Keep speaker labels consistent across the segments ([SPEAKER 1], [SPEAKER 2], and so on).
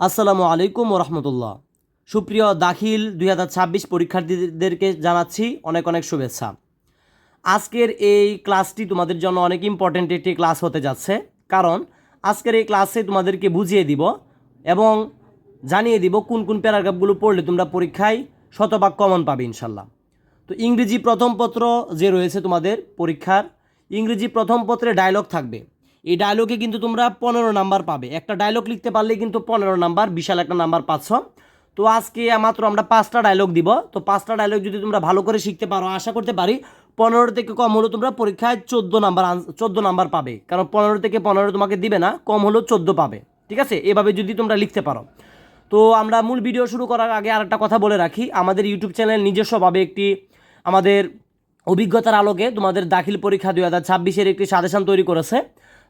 [SPEAKER 1] আসসালামু আলাইকুম রহমতুল্লাহ। সুপ্রিয় দাখিল 2026 পরীক্ষার্থীদেরকে জানাচ্ছি অনেক অনেক শুভেচ্ছা। আজকের এই ক্লাসটি তোমাদের জন্য অনেক ইম্পর্ট্যান্ট একটি ক্লাস হতে যাচ্ছে, কারণ আজকের এই ক্লাসে তোমাদেরকে বুঝিয়ে দিব এবং জানিয়ে দিব কোন কোন প্যারাগ্রাফগুলো পড়লে তোমরা পরীক্ষায় শতভাগ কমন পাবে ইনশাল্লাহ। তো ইংরেজি প্রথম পত্র যে রয়েছে তোমাদের পরীক্ষার, ইংরেজি প্রথম পত্রে ডায়লগ থাকবে। এই ডায়লগে কিন্তু তোমরা 15 নাম্বার পাবে। একটা ডায়লগ লিখতে পারলে কিন্তু 15 নাম্বার, বিশাল একটা নাম্বার পাচ্ছ। তো আজকে মাত্র আমরা 5টা ডায়লগ দিব। তো 5টা ডায়লগ যদি তোমরা ভালো করে শিখতে পারো, আশা করতে পারি 15 থেকে কম হলেও তোমরা পরীক্ষায় 14 নাম্বার পাবে। কারণ 15 থেকে 15 তোমাকে দিবে না, কম হলেও 14 পাবে। ঠিক আছে, এভাবে যদি তোমরা লিখতে পারো। তো আমরা মূল ভিডিও শুরু করার আগে আরেকটা কথা বলে রাখি, আমাদের ইউটিউব চ্যানেল নিজস্বভাবে একটি আমাদের অভিজ্ঞতার আলোকে তোমাদের দাখিল পরীক্ষা 2026-এর একটি সাজেশান তৈরি করেছে।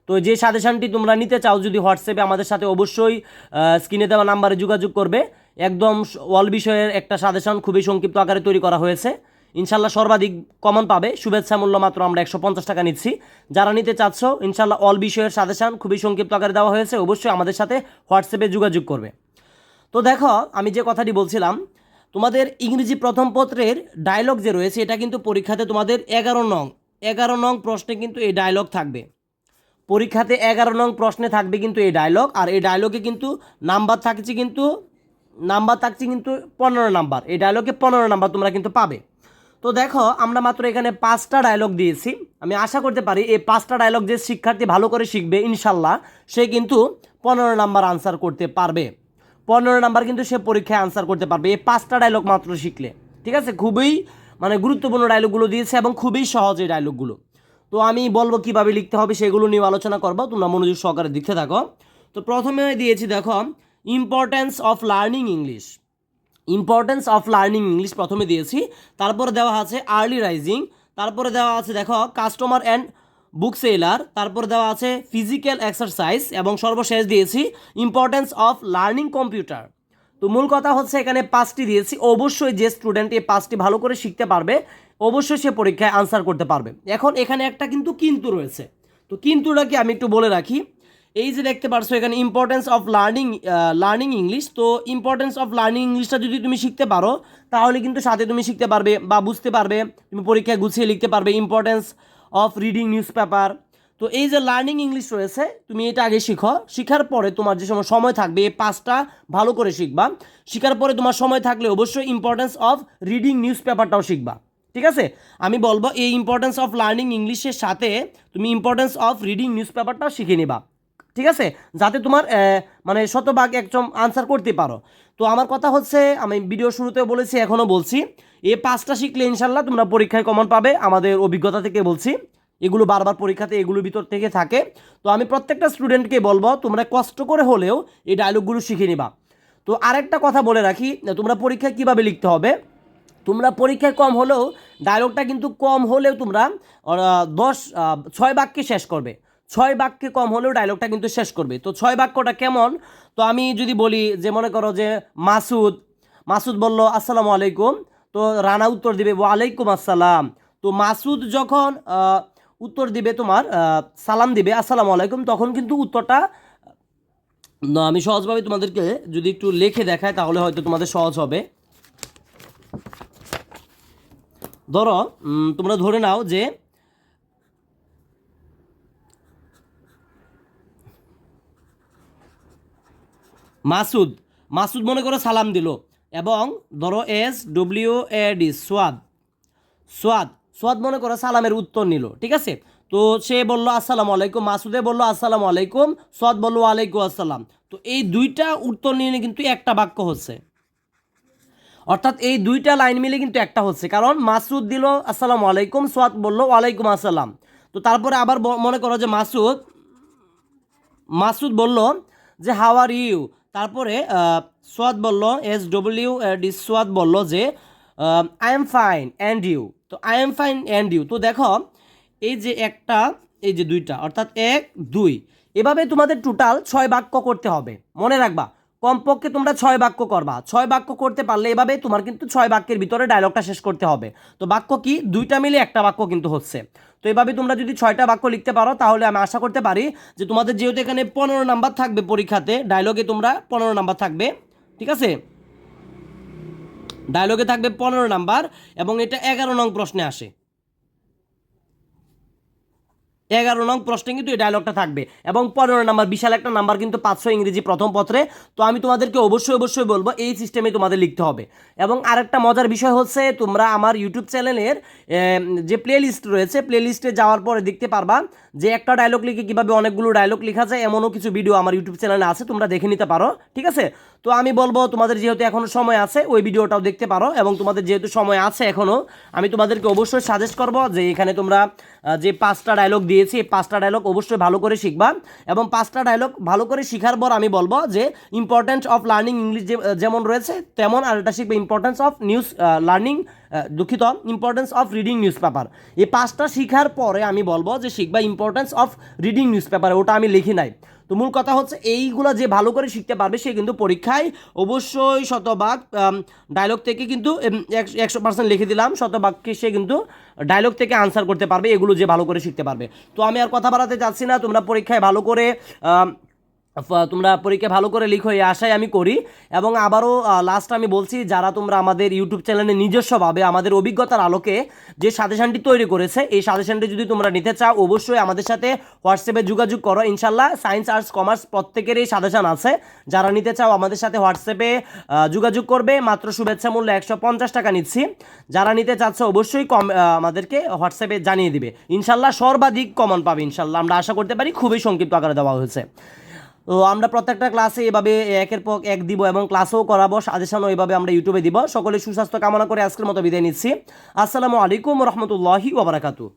[SPEAKER 1] তো যে সাজেশানটি তোমরা নিতে চাও, যদি হোয়াটসঅ্যাপে আমাদের সাথে অবশ্যই স্ক্রিনে দেওয়া নাম্বারে যোগাযোগ করবে। একদম অল বিষয়ের একটা সাজেশান খুবই সংক্ষিপ্ত আকারে তৈরি করা হয়েছে। ইনশাল্লাহ সর্বাধিক কমন পাবে। শুভেচ্ছা মূল্য মাত্র আমরা 150 টাকা নিচ্ছি। যারা নিতে চাচ্ছ, ইনশাল্লাহ অল বিষয়ের সাজেশান খুবই সংক্ষিপ্ত আকারে দেওয়া হয়েছে। অবশ্যই আমাদের সাথে হোয়াটসঅ্যাপে যোগাযোগ করবে। তো দেখো, আমি যে কথাটি বলছিলাম, তোমাদের ইংরেজি প্রথম পত্রের ডায়লগ যে রয়েছে, এটা কিন্তু পরীক্ষাতে তোমাদের 11 নং প্রশ্নে কিন্তু এই ডায়লগ থাকবে। পরীক্ষাতে 11 নং প্রশ্নে থাকবে কিন্তু এই ডায়লগ। আর এই ডায়লগে কিন্তু নাম্বার থাকছে কিন্তু 15 নাম্বার। এই ডায়লগে 15 নাম্বার তোমরা কিন্তু পাবে। তো দেখো, আমরা মাত্র এখানে 5টা ডায়লগ দিয়েছি। আমি আশা করতে পারি এই 5টা ডায়লগ যে শিক্ষার্থী ভালো করে শিখবে, ইনশাল্লাহ সে কিন্তু 15 নাম্বার আনসার করতে পারবে। 15 নাম্বার কিন্তু সে পরীক্ষায় আনসার করতে পারবে এই 5টা ডায়লগ মাত্র শিখলে। ঠিক আছে, খুবই গুরুত্বপূর্ণ ডায়লগগুলো দিয়েছে এবং খুবই সহজ এই ডায়লগগুলো। তো আমি বলবো কিভাবে লিখতে হবে, সেগুলো নিয়ে আলোচনা করবো। তোমরা মনোযোগ সহকারে দেখতে থাকো। তো প্রথমে দিয়েছি দেখো, importance of learning English. Importance of learning English প্রথমে দিয়েছি। তারপরে দেওয়া আছে আর্লি রাইজিং। তারপরে দেওয়া আছে দেখো কাস্টমার অ্যান্ড বুক সেলার। তারপরে দেওয়া আছে ফিজিক্যাল এক্সারসাইজ এবং সর্বশেষ দিয়েছি ইম্পর্টেন্স অফ লার্নিং কম্পিউটার। তো মূল কথা হচ্ছে এখানে 5টি দিয়েছি। অবশ্যই যে স্টুডেন্ট এই 5টি ভালো করে শিখতে পারবে, অবশ্যই সে পরীক্ষায় আনসার করতে পারবে। এখন এখানে একটা কিন্তু রয়েছে। তো কিন্তুটা কি আমি একটু বলে রাখি। এই যে দেখতে পারছো এখানে ইম্পর্টেন্স অফ লার্নিং ইংলিশ। তো ইম্পর্টেন্স অফ লার্নিং ইংলিশটা যদি তুমি শিখতে পারো, তাহলে কিন্তু সাথে তুমি শিখতে পারবে বা বুঝতে পারবে, তুমি পরীক্ষায় গুছিয়ে লিখতে পারবে importance of reading news paper. তো এই যে লার্নিং ইংলিশ রয়েছে, তুমি এটা আগে শিখো। শিখার পরে তোমার যে সময় থাকবে, এই 5টা ভালো করে শিখবা। শিখার পরে তোমার সময় থাকলে অবশ্যই ইম্পর্টেন্স অফ রিডিং নিউজ পেপারটাও শিখবা। ঠিক আছে, আমি বলবো এই ইম্পর্টেন্স অফ লার্নিং ইংলিশের সাথে তুমি ইম্পর্টেন্স অফ রিডিং নিউজ পেপারটাও শিখে নিবা। ঠিক আছে, যাতে তোমার শতভাগ একদম আনসার করতে পারো। তো আমার কথা হচ্ছে, আমি ভিডিও শুরুতেও বলেছি, এখনও বলছি, এই 5টা শিখলে ইনশাল্লাহ তোমরা পরীক্ষায় কমন পাবে। আমাদের অভিজ্ঞতা থেকে বলছি, এগুলো বারবার পরীক্ষাতে এগুলোর ভিতর থেকে থাকে। তো আমি প্রত্যেকটা স্টুডেন্টকে বলবো, তোমরা কষ্ট করে হলেও এই ডায়লগগুলো শিখে নিবা। তো আরেকটা কথা বলে রাখি, তোমরা পরীক্ষায় কীভাবে লিখতে হবে। তোমরা পরীক্ষায় কম হলেও ডায়লগটা কিন্তু কম হলেও তোমরা 6 বাক্যে শেষ করবে। 6 বাক্যে কম হলেও ডায়লগটা কিন্তু শেষ করবে। তো 6 বাক্যটা কেমন, তো আমি যদি বলি যে মনে করো যে মাসুদ মাসুদ বলল আসসালামু আলাইকুম। তো রানা উত্তর দিবে ওয়ালাইকুম আসসালাম। তো মাসুদ যখন উত্তর দিবে, তোমার সালাম দিবে আসসালামু আলাইকুম, তখন কিন্তু উত্তরটা আমি সহজভাবে তোমাদেরকে যদি একটু লিখে দেখাই, তাহলে হয়তো তোমাদের সহজ হবে। ধরো, তোমরা ধরে নাও যে মাসুদ মাসুদ মনে করো সালাম দিল, এবং ধরো SWAD সোয়াদ সোয়াদ সোয়াদ মনে করো সালামের উত্তর নিল। ঠিক আছে, তো সে বলল আসসালামু আলাইকুম, মাসুদে বলল আসসালামু আলাইকুম, সোয়াদ বলল ওয়ালাইকুম আসসালাম। তো এই দুইটা উত্তর নিয়ে কিন্তু একটা বাক্য হচ্ছে, অর্থাৎ এই দুইটা লাইন মিলে কিন্তু একটা হচ্ছে। কারণ মাসুদ দিল আসসালামু আলাইকুম, সোয়াদ বলল ওয়ালাইকুম আসসালাম। তো তারপরে আবার মনে করো যে মাসুদ বলল যে হাউ আর ইউ। তারপরে সোয়াদ বলল SWAD সোয়াদ বলল যে I am fine and you. তো I am fine and you. তো দেখো, এই যে একটা, এই যে দুইটা, অর্থাৎ 1 2, এভাবে তোমাদের টোটাল 6 বাক্য করতে হবে। মনে রাখবা, কমপক্ষে তোমরা 6 বাক্য করবা। 6 বাক্য করতে পারলে এভাবে তোমার কিন্তু 6 বাক্যের ভিতরে ডায়লগটা শেষ করতে হবে। তো বাক্য কি, দুইটা মিলে একটা বাক্য কিন্তু হচ্ছে। তো এভাবে তোমরা যদি 6টা বাক্য লিখতে পারো তাহলে আমি আশা করতে পারি যে তোমাদের যেহেতু এখানে 15 নাম্বার থাকবে পরীক্ষাতে, ডায়লগে তোমরা 15 নাম্বার থাকবে, ঠিক আছে, ডায়লগে থাকবে 15 নাম্বার এবং এটা 11 নং প্রশ্নে আসে। 11 নং প্রশ্নে কিন্তু এই ডায়লগটা থাকবে এবং 15 নাম্বার বিশাল একটা নাম্বার কিন্তু 500 ইংরেজি প্রথম পত্রে। তো আমি তোমাদেরকে অবশ্যই বলবো এই সিস্টেমে তোমাদের লিখতে হবে। এবং আরেকটা মজার বিষয় হচ্ছে তোমরা আমার ইউটিউব চ্যানেলের যে প্লে লিস্ট রয়েছে, প্লে লিস্টে যাওয়ার পরে দেখতে পারবা যে একটা ডায়লগ লিখে কীভাবে অনেকগুলো ডায়লগ লেখা যায়, এমনও কিছু ভিডিও আমার ইউটিউব চ্যানেলে আছে, তোমরা দেখে নিতে পারো, ঠিক আছে। তো আমি বলবো তোমাদের যেহেতু এখনও সময় আছে ওই ভিডিওটাও দেখতে পারো, এবং তোমাদের যেহেতু সময় আছে এখনও, আমি তোমাদেরকে অবশ্যই সাজেস্ট করবো যে এখানে তোমরা যে 5টা ডায়লগ দিয়েছি এই 5টা ডায়লগ অবশ্যই ভালো করে শিখবা। এবং 5টা ডায়লগ ভালো করে শিখার পর আমি বলবো যে ইম্পর্টেন্স অফ লার্নিং ইংলিশ যেমন রয়েছে তেমন আরেকটা শিখবে ইম্পর্টেন্স অফ নিউজ লার্নিং, দুঃখিত, importance of reading newspaper. এই 5টা শিখার পরে আমি বলবো যে শিখবা importance of reading newspaper, ওটা আমি লিখি নাই। তো মূল কথা হচ্ছে এইগুলো যে ভালো করে শিখতে পারবে সে কিন্তু পরীক্ষায় অবশ্যই শতভাগ ডায়লগ থেকে কিন্তু 100% লিখে দিলাম, শতভাগকে সে কিন্তু ডায়লগ থেকে আনসার করতে পারবে, এগুলো যে ভালো করে শিখতে পারবে। তো আমি আর কথা বাড়াতে চাচ্ছি না, তোমরা পরীক্ষায় ভালো করে তোমরা পরীক্ষা ভালো করে লিখো এই আশাই আমি করি। এবং আবারও লাস্ট আমি বলছি, যারা তোমরা আমাদের ইউটিউব চ্যানেলে নিজস্বভাবে আমাদের অভিজ্ঞতার আলোকে যে সাজেশনটি তৈরি করেছে এই সাজেশনটি যদি তোমরা নিতে চাও অবশ্যই আমাদের সাথে হোয়াটসঅ্যাপে যোগাযোগ করো। ইনশাল্লাহ সায়েন্স আর্টস কমার্স প্রত্যেকেরই সাজেশন আছে, যারা নিতে চাও আমাদের সাথে হোয়াটসঅ্যাপে যোগাযোগ করবে। মাত্র শুভেচ্ছা মূল্য 150 টাকা নিচ্ছি, যারা নিতে চাচ্ছ অবশ্যই আমাদেরকে হোয়াটসঅ্যাপে জানিয়ে দিবে। ইনশাল্লাহ সর্বাধিক কমন পাবে ইনশাল্লাহ, আমরা আশা করতে পারি, খুবই সংক্ষিপ্ত আকারে দেওয়া হয়েছে। তো আমরা প্রত্যেকটা ক্লাসে এভাবে একের পর এক দিব এবং ক্লাসও করাবো, সাজেশনও এভাবে আমরা ইউটিউবে দিব। সকলে সুস্বাস্থ্য কামনা করে আজকের মতো বিদায় নিচ্ছি। আসসালামু আলাইকুম রহমতুল্লাহি ওয়া বারাকাতুহু।